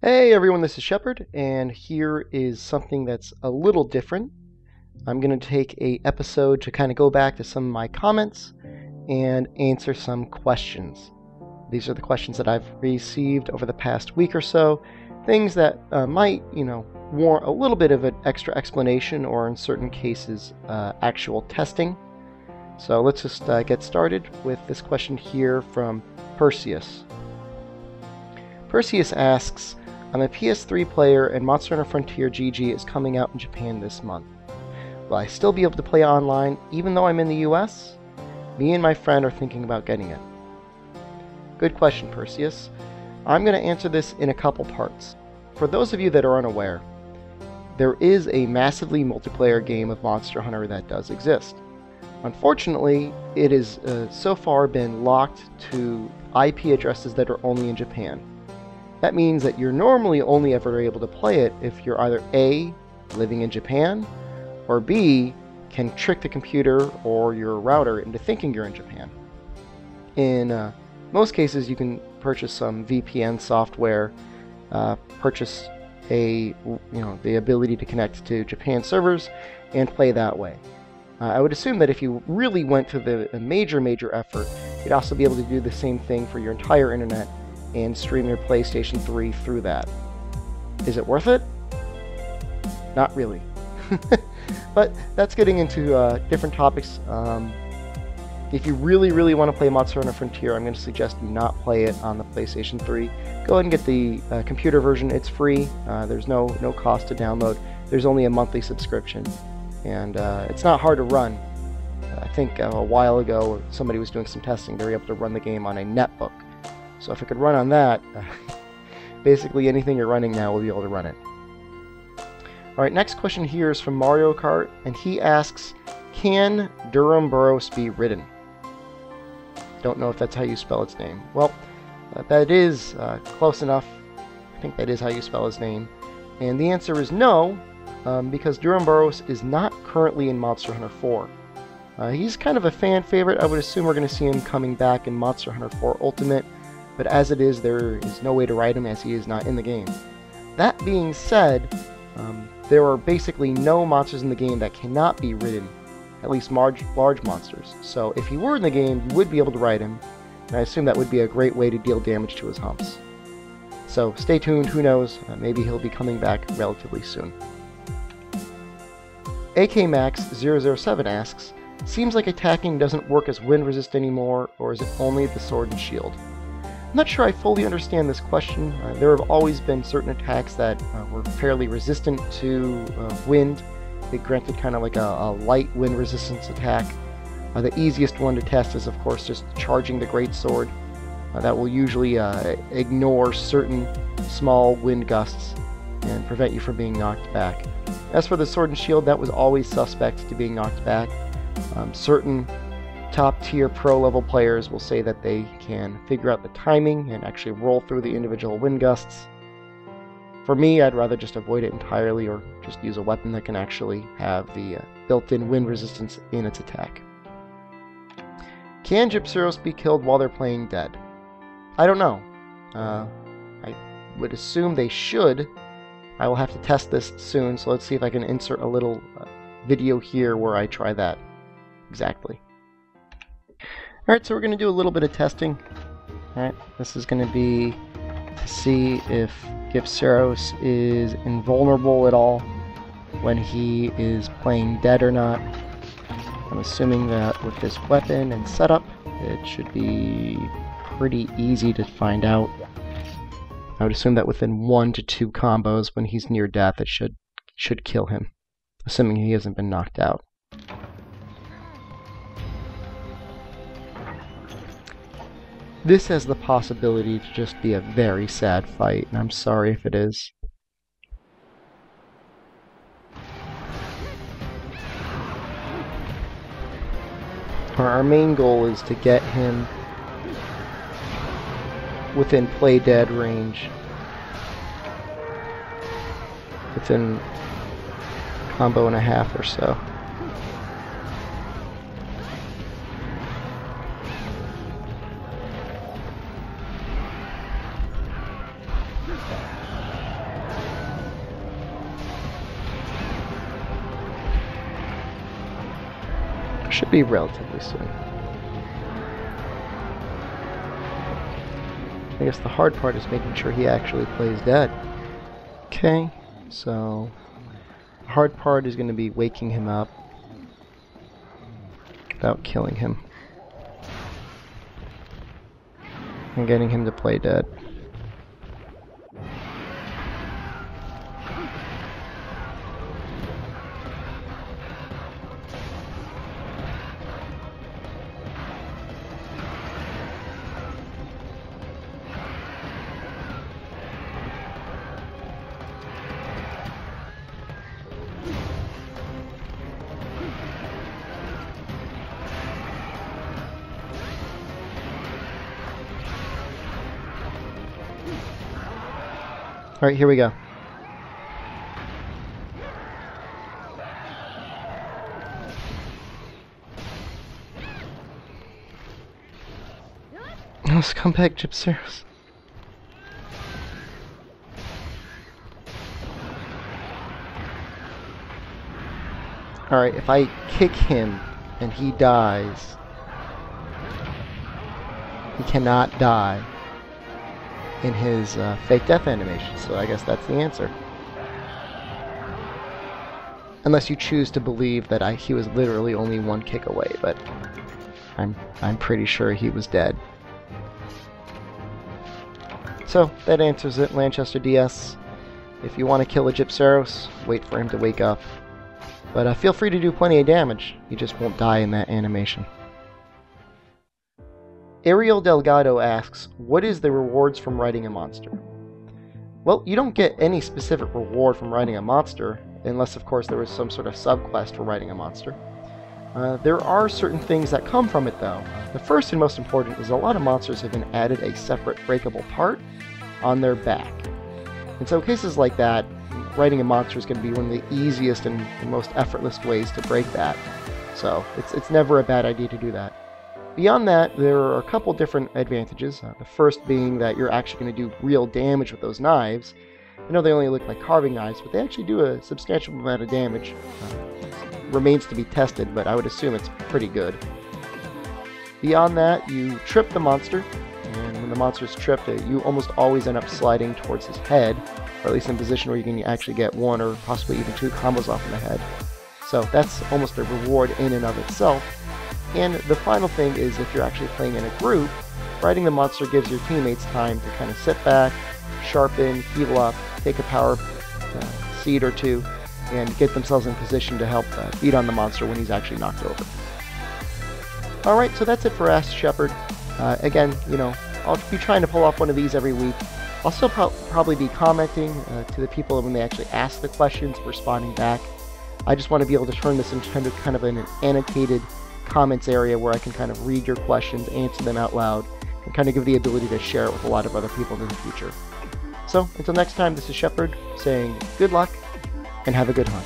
Hey everyone, this is Shepard, and here is something that's a little different. I'm going to take an episode to kind of go back to some of my comments and answer some questions. These are the questions that I've received over the past week or so, things that might, warrant a little bit of an extra explanation or in certain cases, actual testing. So let's just get started with this question here from Perseus. Perseus asks, I'm a PS3 player and Monster Hunter Frontier GG is coming out in Japan this month. Will I still be able to play online even though I'm in the US? Me and my friend are thinking about getting it. Good question, Perseus. I'm going to answer this in a couple parts. For those of you that are unaware, there is a massively multiplayer game of Monster Hunter that does exist. Unfortunately, it has so far been locked to IP addresses that are only in Japan. That means that you're normally only ever able to play it if you're either A, living in Japan, or B, can trick the computer or your router into thinking you're in Japan. In most cases, you can purchase some VPN software, purchase the ability to connect to Japan servers, and play that way. I would assume that if you really went to a major effort, you'd also be able to do the same thing for your entire internet and stream your PlayStation 3 through that. Is it worth it? Not really. But that's getting into different topics. If you really want to play Monster Hunter Frontier, I'm going to suggest you not play it on the PlayStation 3. Go ahead and get the computer version. It's free. There's no cost to download. There's only a monthly subscription. And it's not hard to run. I think a while ago somebody was doing some testing. They were able to run the game on a netbook. So if it could run on that, basically anything you're running now will be able to run it. Alright, next question here is from Mario Kart, and he asks, can Durham Burroughs be ridden? Don't know if that's how you spell its name. Well, that is close enough. I think that is how you spell his name. And the answer is no, because Durham Burroughs is not currently in Monster Hunter 4. He's kind of a fan favorite. I would assume we're going to see him coming back in Monster Hunter 4 Ultimate. But as it is, there is no way to ride him as he is not in the game. That being said, there are basically no monsters in the game that cannot be ridden, at least large monsters. So if he were in the game, you would be able to ride him, and I assume that would be a great way to deal damage to his humps. So stay tuned, who knows, maybe he'll be coming back relatively soon. AKMax007 asks, seems like attacking doesn't work as wind resist anymore, or is it only the sword and shield? I'm not sure I fully understand this question. There have always been certain attacks that were fairly resistant to wind. They granted kind of like a light wind resistance attack. The easiest one to test is, of course, just charging the greatsword. That will usually ignore certain small wind gusts and prevent you from being knocked back. As for the sword and shield, that was always suspect to being knocked back. Certain top-tier pro-level players will say that they can figure out the timing and actually roll through the individual wind gusts. For me, I'd rather just avoid it entirely or just use a weapon that can actually have the built-in wind resistance in its attack. Can Gypceros be killed while they're playing dead? I don't know. I would assume they should. I will have to test this soon, so let's see if I can insert a little video here where I try that exactly. Alright, so we're going to do a little bit of testing. Alright, this is going to be to see if Gypceros is invulnerable at all when he is playing dead or not. I'm assuming that with this weapon and setup, it should be pretty easy to find out. I would assume that within 1 to 2 combos when he's near death, it should kill him, assuming he hasn't been knocked out. This has the possibility to just be a very sad fight, and I'm sorry if it is. Our main goal is to get him within play dead range, within combo and a half or so. Should be relatively soon. I guess the hard part is making sure he actually plays dead. Okay, so the hard part is going to be waking him up without killing him and getting him to play dead. Alright, here we go. Oh, scumbag Gypceros. Alright, if I kick him and he dies, he cannot die in his fake death animation, so I guess that's the answer. Unless you choose to believe that he was literally only one kick away, but I'm pretty sure he was dead. So that answers it, Lanchester DS. If you want to kill a Gypceros, wait for him to wake up. But feel free to do plenty of damage. He just won't die in that animation. Ariel Delgado asks, what is the rewards from writing a monster? Well, you don't get any specific reward from writing a monster, unless of course there was some sort of subquest for writing a monster. There are certain things that come from it though. The first and most important is a lot of monsters have been added a separate breakable part on their back. In some cases like that, writing a monster is going to be one of the easiest and most effortless ways to break that. So it's never a bad idea to do that. Beyond that, there are a couple different advantages. The first being that you're actually going to do real damage with those knives. I know they only look like carving knives, but they actually do a substantial amount of damage. Remains to be tested, but I would assume it's pretty good. Beyond that, you trip the monster, and when the monster is tripped, you almost always end up sliding towards his head, or at least in a position where you can actually get one or possibly even two combos off in the head. So that's almost a reward in and of itself. And the final thing is, if you're actually playing in a group, writing the monster gives your teammates time to kind of sit back, sharpen, heal up, take a power seed or two, and get themselves in position to help beat on the monster when he's actually knocked over. Alright, so that's it for Ask Shepard. Again, you know, I'll be trying to pull off one of these every week. I'll still probably be commenting to the people when they actually ask the questions, responding back. I just want to be able to turn this into kind of an annotated comments area where I can kind of read your questions, answer them out loud, and kind of give the ability to share it with a lot of other people in the future. So, until next time, this is Shepard saying good luck and have a good hunt.